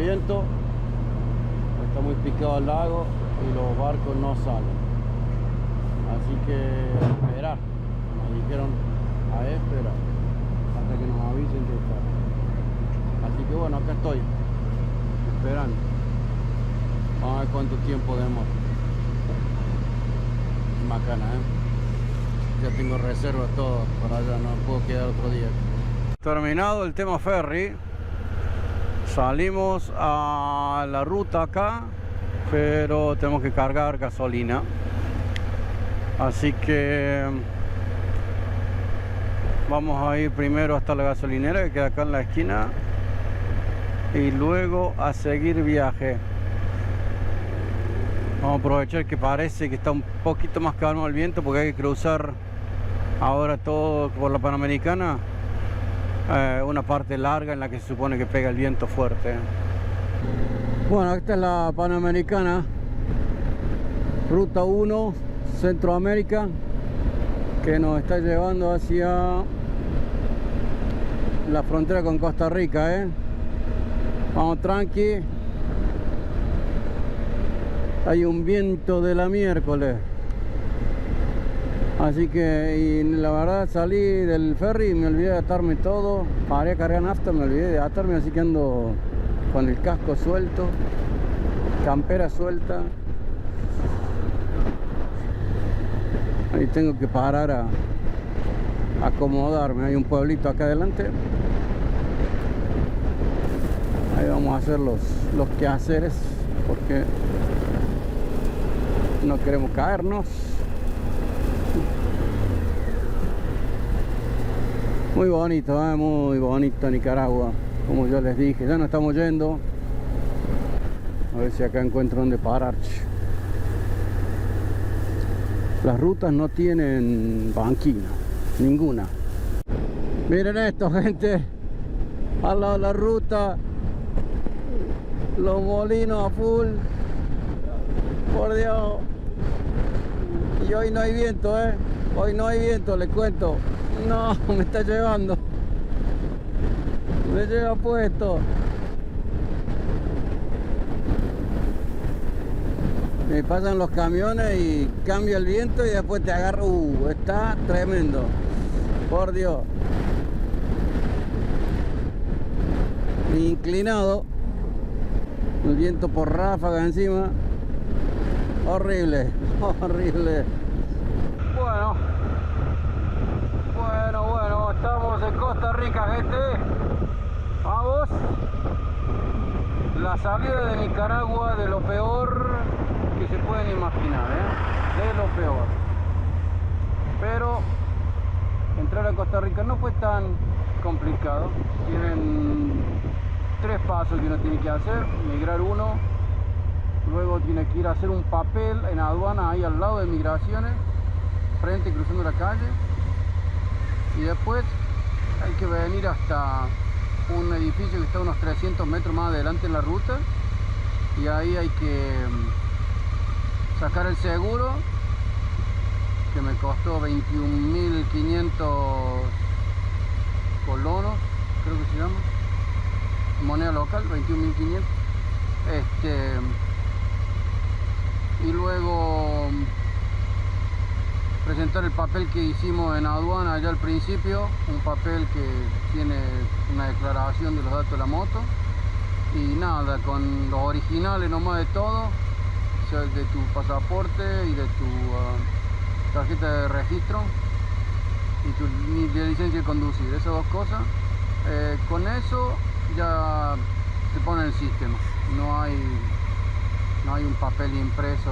viento, está muy picado el lago y los barcos no salen. Así que esperar, nos dijeron a esperar hasta que nos avisen que está. Así que bueno, acá estoy esperando. Vamos a ver cuánto tiempo demora. Macana, ya tengo reservas todo para allá, no puedo quedar otro día. Terminado el tema ferry, salimos a la ruta acá, pero tenemos que cargar gasolina. Así que vamos a ir primero hasta la gasolinera que queda acá en la esquina y luego a seguir viaje. Vamos a aprovechar que parece que está un poquito más calmo el viento porque hay que cruzar ahora todo por la Panamericana, una parte larga en la que se supone que pega el viento fuerte. Bueno, esta es la Panamericana, ruta 1, Centroamérica, que nos está llevando hacia la frontera con Costa Rica, Vamos tranqui. Hay un viento de la miércoles. Así que, y la verdad, salí del ferry y me olvidé de atarme todo. Paré a cargar nafta, me olvidé de atarme, así que ando con el casco suelto, campera suelta. Ahí tengo que parar a acomodarme. Hay un pueblito acá adelante. Ahí vamos a hacer los quehaceres porque no queremos caernos. Muy bonito, muy bonito Nicaragua, como yo les dije. Ya nos estamos yendo. A ver si acá encuentro donde parar. Las rutas no tienen banquina, ninguna. Miren esto, gente. Al lado de la ruta, los molinos a full. Por Dios. Y hoy no hay viento, hoy no hay viento, les cuento. No, me está llevando. Me lleva puesto. Me pasan los camiones y cambia el viento y después te agarra. Está tremendo. Por Dios. Inclinado. El viento por ráfaga encima. Horrible, horrible. Bueno, estamos en Costa Rica, gente. Vamos. La salida de Nicaragua de lo peor que se pueden imaginar, de lo peor. Pero entrar a Costa Rica no fue tan complicado. Tienen 3 pasos que uno tiene que hacer. Migrar uno. Luego tiene que ir a hacer un papel en aduana ahí al lado de migraciones, frente cruzando la calle. Y después hay que venir hasta un edificio que está unos 300 metros más adelante en la ruta. Y ahí hay que sacar el seguro, que me costó 21.500 colonos, creo que se llama. Moneda local, 21.500. Y luego presentar el papel que hicimos en aduana allá al principio, un papel que tiene una declaración de los datos de la moto y nada, con los originales nomás de todo, o sea, de tu pasaporte y de tu tarjeta de registro y tu licencia de conducir, esas 2 cosas. Con eso ya se pone en el sistema, no hay un papel impreso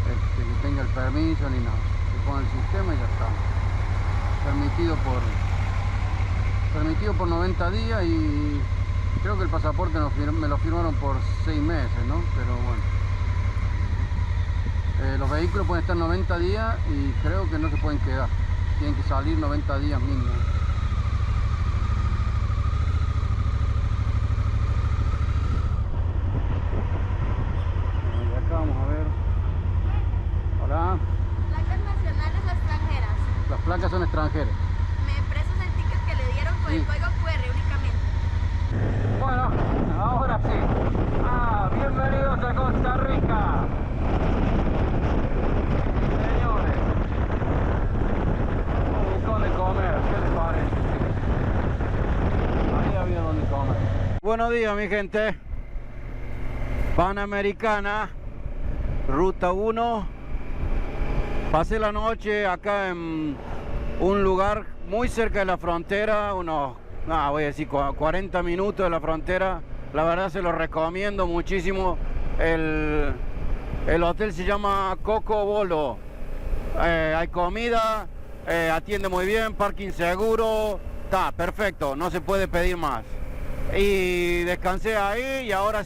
que tenga el permiso ni nada. Se pone el sistema y ya está. Permitido por 90 días y creo que el pasaporte me lo firmaron por 6 meses, ¿no? Pero bueno. Los vehículos pueden estar 90 días y creo que no se pueden quedar. Tienen que salir 90 días mínimo. Placas son extranjeras. Me prestas el ticket que le dieron con el código QR únicamente. Bueno, ahora buenos días, mi gente. Panamericana, ruta 1. Pasé la noche acá en un lugar muy cerca de la frontera, voy a decir 40 minutos de la frontera. La verdad se lo recomiendo muchísimo. El hotel se llama Coco Bolo. Hay comida, atiende muy bien, parking seguro. Está perfecto, no se puede pedir más. Y descansé ahí y ahora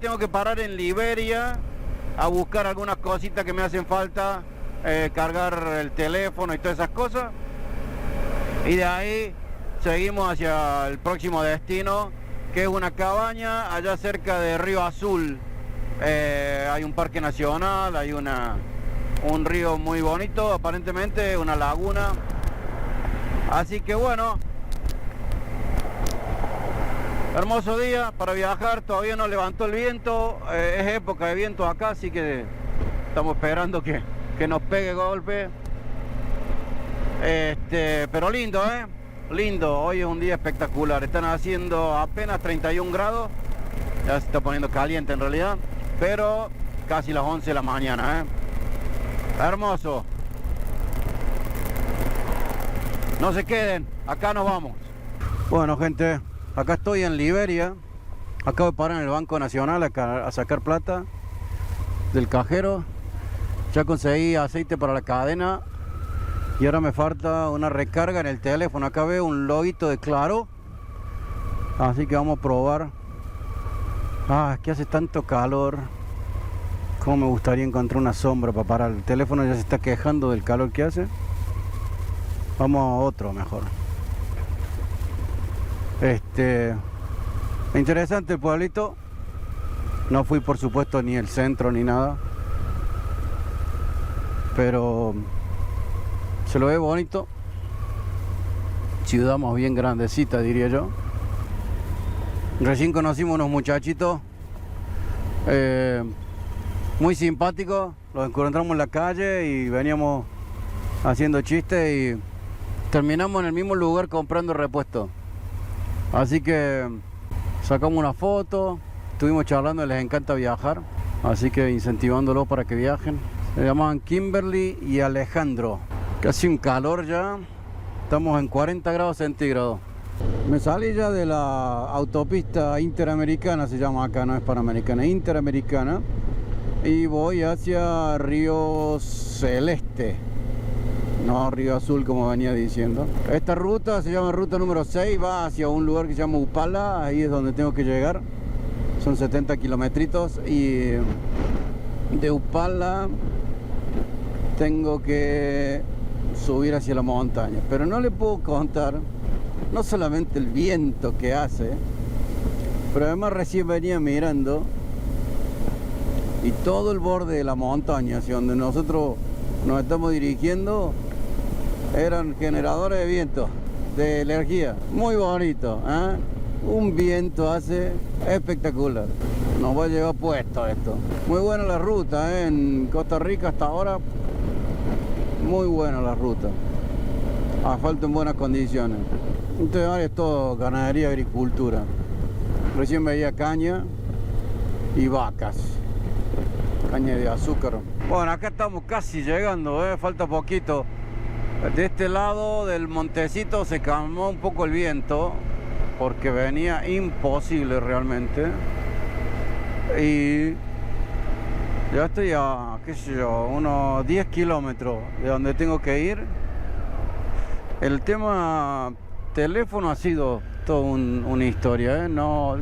tengo que parar en Liberia a buscar algunas cositas que me hacen falta, cargar el teléfono y todas esas cosas. Y de ahí seguimos hacia el próximo destino, que es una cabaña allá cerca de Río Azul. Hay un parque nacional, hay un río muy bonito, aparentemente una laguna. Así que bueno, hermoso día para viajar. Todavía no levantó el viento, es época de viento acá, así que estamos esperando que nos pegue golpe. Pero lindo, lindo. Hoy es un día espectacular. Están haciendo apenas 31 grados. Ya se está poniendo caliente en realidad, pero casi las 11 de la mañana, hermoso. No se queden, acá nos vamos. Bueno, gente, acá estoy en Liberia. Acabo de parar en el Banco Nacional a sacar plata del cajero. Ya conseguí aceite para la cadena y ahora me falta una recarga en el teléfono. Acá veo un loguito de Claro, así que vamos a probar. Es que hace tanto calor. Cómo me gustaría encontrar una sombra para parar. El teléfono ya se está quejando del calor que hace. Vamos a otro mejor. Interesante el pueblito. No fui por supuesto ni el centro ni nada, pero se lo ve bonito. Ciudad más bien grandecita, diría yo. Recién conocimos unos muchachitos muy simpáticos. Los encontramos en la calle y veníamos haciendo chistes y terminamos en el mismo lugar comprando repuestos. Así que sacamos una foto, estuvimos charlando, les encanta viajar, así que incentivándolos para que viajen. Se llaman Kimberly y Alejandro. Casi un calor ya, estamos en 40 grados centígrados. Me salí ya de la autopista interamericana, se llama acá, no es panamericana, interamericana, y voy hacia Río Celeste, no Río Azul como venía diciendo. Esta ruta se llama ruta número 6, va hacia un lugar que se llama Upala, ahí es donde tengo que llegar. Son 70 kilometritos y de Upala tengo que subir hacia la montaña. Pero no le puedo contar, no solamente el viento que hace, pero además recién venía mirando y todo el borde de la montaña hacia donde nosotros nos estamos dirigiendo eran generadores de viento, de energía, muy bonito, un viento hace espectacular. Nos va a llevar puesto esto. Muy buena la ruta, en Costa Rica hasta ahora, muy buena la ruta, asfalto en buenas condiciones. Este área es todo ganadería y agricultura. Recién veía caña y vacas, caña de azúcar. Bueno, acá estamos casi llegando, falta poquito. De este lado del montecito se calmó un poco el viento, porque venía imposible realmente. Y ya estoy a, qué sé yo, unos 10 kilómetros de donde tengo que ir. El tema teléfono ha sido toda una historia, No,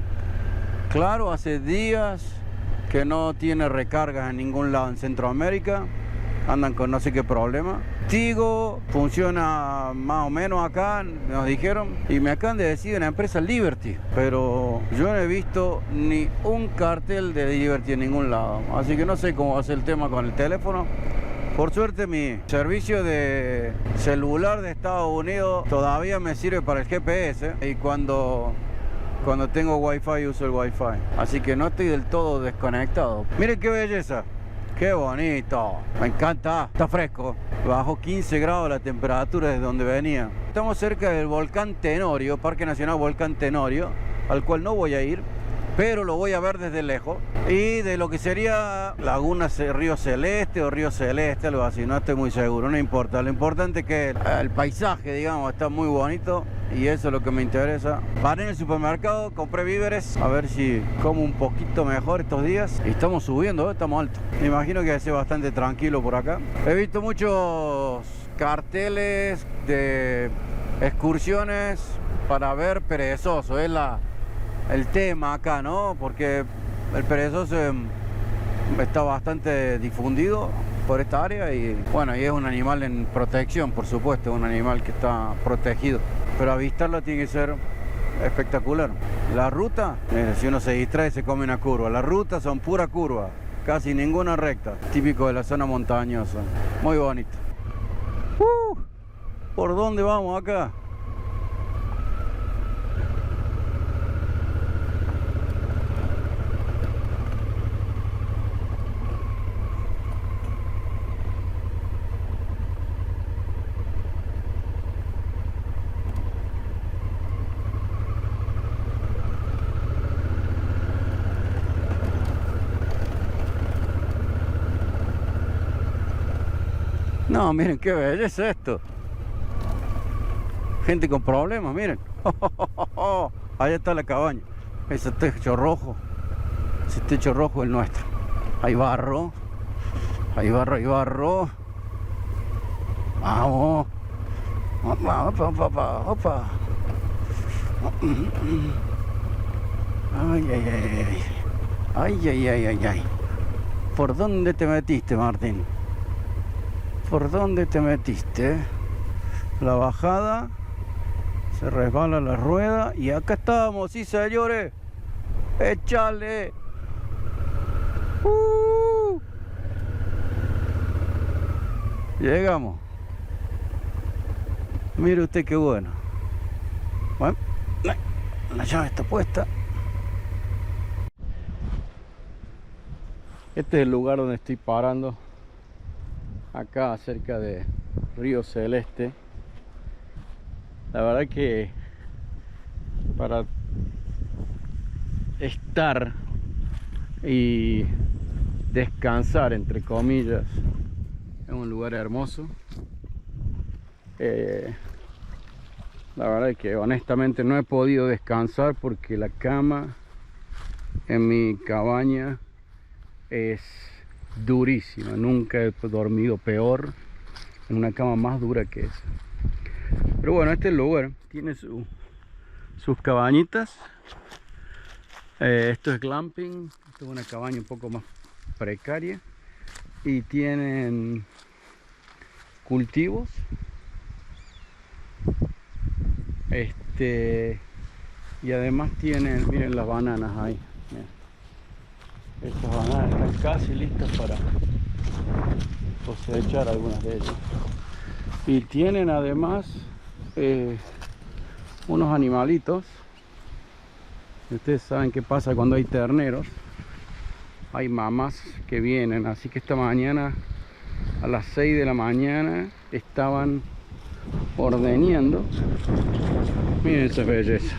Claro, hace días que no tiene recargas en ningún lado en Centroamérica. Andan con no sé qué problema. Tigo funciona más o menos acá, nos dijeron, y me acaban de decir en la empresa Liberty, pero yo no he visto ni un cartel de Liberty en ningún lado, así que no sé cómo va a ser el tema con el teléfono. Por suerte mi servicio de celular de Estados Unidos todavía me sirve para el GPS, y cuando tengo Wi-Fi uso el Wi-Fi, así que no estoy del todo desconectado. Miren qué belleza. Qué bonito, me encanta, está fresco. Bajó 15 grados la temperatura desde donde venía. Estamos cerca del volcán Tenorio, Parque Nacional Volcán Tenorio. al cual no voy a ir, pero lo voy a ver desde lejos, y de lo que sería Laguna Río Celeste o Río Celeste, algo así, no estoy muy seguro, no importa. Lo importante es que el paisaje, digamos, está muy bonito, y eso es lo que me interesa. Paré en el supermercado, compré víveres, a ver si como un poquito mejor estos días. Y estamos subiendo, estamos altos. Me imagino que va a ser bastante tranquilo por acá. He visto muchos carteles de excursiones para ver perezoso, es el tema acá, ¿no? Porque el perezoso está bastante difundido por esta área, y bueno, y es un animal en protección, por supuesto, un animal que está protegido, pero avistarlo tiene que ser espectacular. La ruta, si uno se distrae se come una curva. Las rutas son pura curva, casi ninguna recta, típico de la zona montañosa, muy bonito. ¿Por dónde vamos acá? No, miren qué belleza esto. Gente con problemas, miren. Allá está la cabaña. Ese techo rojo. Ese techo rojo es el nuestro. Hay barro. Hay barro, hay barro. Vamos. Opa, opa, opa, opa. Ay, ay, ay, ay. Ay, ay, ay, ay, ay. ¿Por dónde te metiste, Martín? ¿Por dónde te metiste? La bajada, se resbala la rueda, y acá estamos, sí señores. ¡Échale! Llegamos. Mire usted qué bueno. Bueno, la llave está puesta. Este es el lugar donde estoy parando, acá cerca de Río Celeste. La verdad que para estar y descansar, entre comillas, es un lugar hermoso. La verdad es que honestamente no he podido descansar porque la cama en mi cabaña es durísima. Nunca he dormido peor en una cama más dura que esa. Pero bueno, este lugar tiene sus cabañitas. Esto es glamping. Esto es una cabaña un poco más precaria, y tienen cultivos. Y además tienen, miren las bananas ahí. Miren. Estas bananas están casi listas para cosechar, algunas de ellas. Y tienen además unos animalitos. Ustedes saben qué pasa cuando hay terneros. Hay mamás que vienen, así que esta mañana a las 6 de la mañana estaban ordeñando. Miren esa belleza.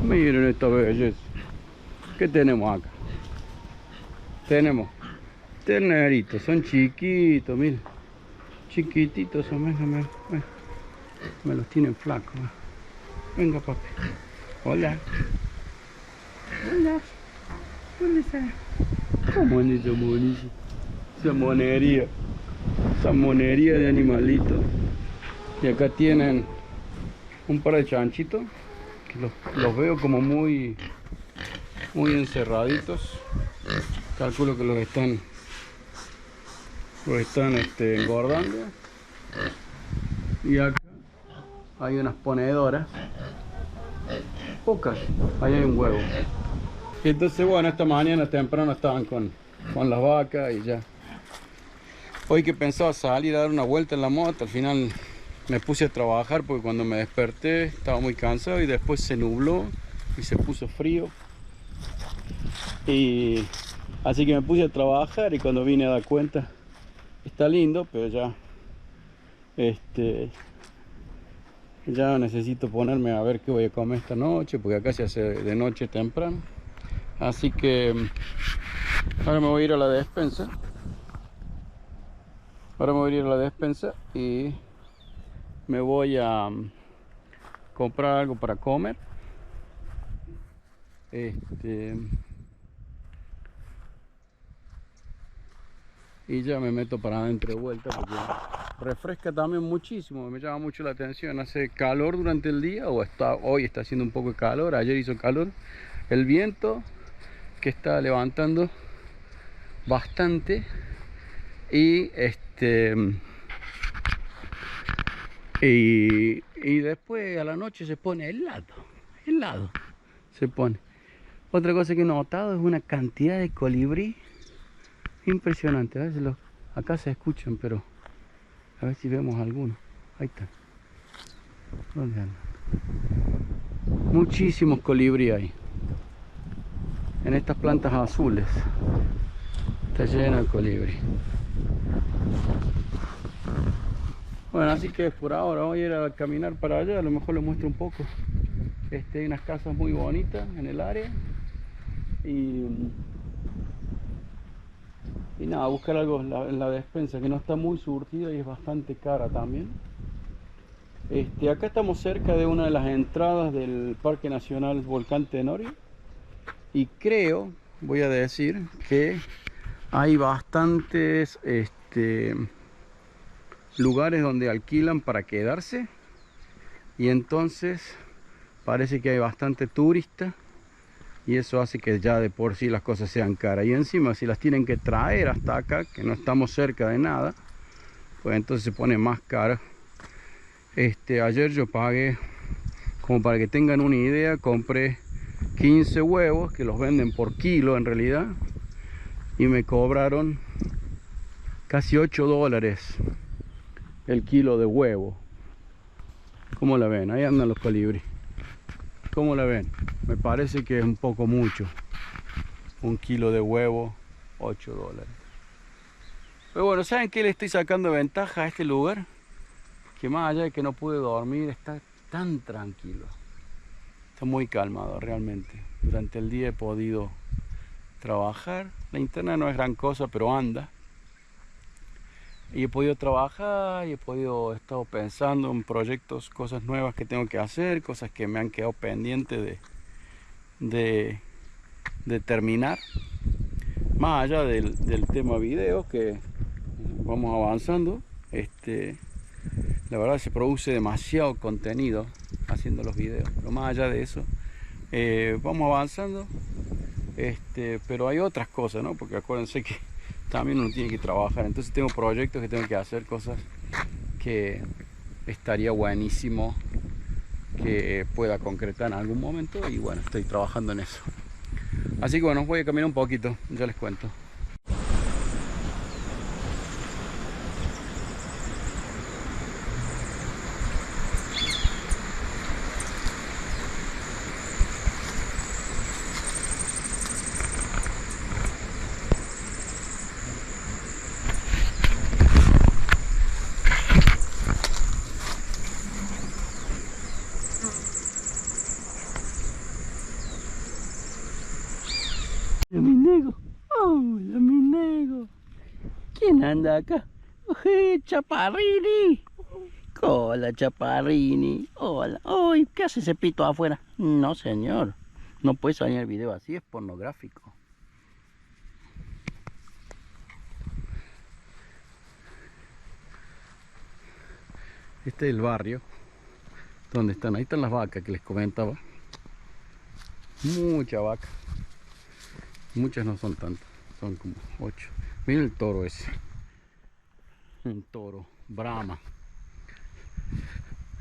Miren esta belleza. ¿Qué tenemos acá? Tenemos terneritos, son chiquitos, miren. Chiquititos son, venga, me los tienen flacos. Venga, papi. Hola. Hola. ¿Dónde está? ¿Cómo es esa monilla? Esa monería. Esa monería de animalitos. Y acá tienen un par de chanchitos que los veo como muy encerraditos. Calculo que los están engordando. Y acá hay unas ponedoras, pocas, ahí hay un huevo. Y entonces bueno, esta mañana temprano estaban con las vacas y ya. Hoy que pensaba salir a dar una vuelta en la moto, al final me puse a trabajar porque cuando me desperté estaba muy cansado, y después se nubló y se puso frío. Y así que me puse a trabajar, y cuando vine a dar cuenta, está lindo, pero ya Ya necesito ponerme a ver qué voy a comer esta noche, porque acá se hace de noche temprano. Así que ahora me voy a ir a la despensa. Y me voy a comprar algo para comer. Y ya me meto para adentro de vuelta porque refresca también muchísimo. Me llama mucho la atención. Hace calor durante el día, hoy está haciendo un poco de calor, ayer hizo calor. El viento que está levantando bastante. Y y después a la noche se pone helado se pone. Otra cosa que he notado es una cantidad de colibrí impresionante. A veces acá se escuchan, pero a ver si vemos alguno. Ahí están. ¿Dónde andan? Muchísimos colibrí ahí. En estas plantas azules está lleno de colibrí. Bueno, así que por ahora voy a ir a caminar para allá. A lo mejor les muestro un poco. Hay unas casas muy bonitas en el área. Y nada, buscar algo en la despensa que no está muy surtida y es bastante cara también. Acá estamos cerca de una de las entradas del Parque Nacional Volcán Tenorio. Y creo, voy a decir, que hay bastantes lugares donde alquilan para quedarse. Y entonces parece que hay bastante turista. Y eso hace que ya de por sí las cosas sean caras. Y encima si las tienen que traer hasta acá, que no estamos cerca de nada, pues entonces se pone más caro. Ayer yo pagué, como para que tengan una idea, compré 15 huevos, que los venden por kilo en realidad. Y me cobraron casi $8 el kilo de huevo. ¿Cómo la ven? Ahí andan los colibrí. ¿Cómo la ven? Me parece que es un poco mucho. Un kilo de huevo, $8. Pero bueno, ¿saben qué le estoy sacando ventaja a este lugar? Que más allá de que no pude dormir, está tan tranquilo. Está muy calmado realmente. Durante el día he podido trabajar. La internet no es gran cosa, pero anda. Y he podido trabajar y he estado pensando en proyectos, cosas nuevas que tengo que hacer, cosas que me han quedado pendientes de terminar. Más allá del tema video, que vamos avanzando. La verdad se produce demasiado contenido haciendo los videos, pero más allá de eso, vamos avanzando. Pero hay otras cosas, ¿no? Porque acuérdense que también uno tiene que trabajar. Entonces tengo proyectos que tengo que hacer, cosas que estaría buenísimo que pueda concretar en algún momento. Y bueno, estoy trabajando en eso. Así que bueno, voy a caminar un poquito, ya les cuento. Mi nego, hola mi nego. ¿Quién anda acá? Chaparrini. Hola Chaparrini. Hola. Ay, ¿qué hace ese pito afuera? No señor, no puede salir el video así, es pornográfico. Este es el barrio donde están, ahí están las vacas que les comentaba. Mucha vaca. Muchas no son tantas, son como 8. Miren el toro ese. Un toro, Brahma.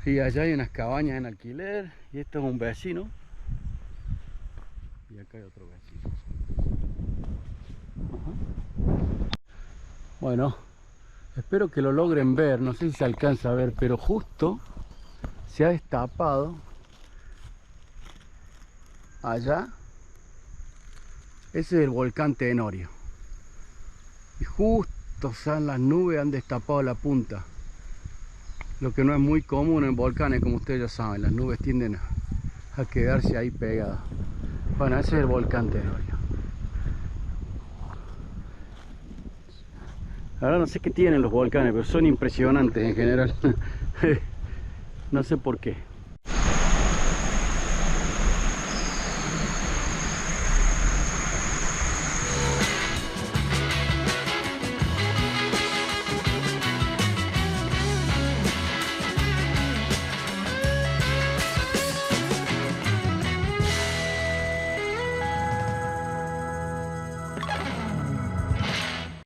Y allá hay unas cabañas en alquiler. Y este es un vecino. Y acá hay otro vecino. Ajá. Bueno, espero que lo logren ver. No sé si se alcanza a ver, pero justo se ha destapado allá. Ese es el volcán Tenorio. Y justo, o sea, en las nubes han destapado la punta. Lo que no es muy común en volcanes, como ustedes ya saben, las nubes tienden a quedarse ahí pegadas. Bueno, ese es el volcán Tenorio. Ahora no sé qué tienen los volcanes, pero son impresionantes en general. No sé por qué.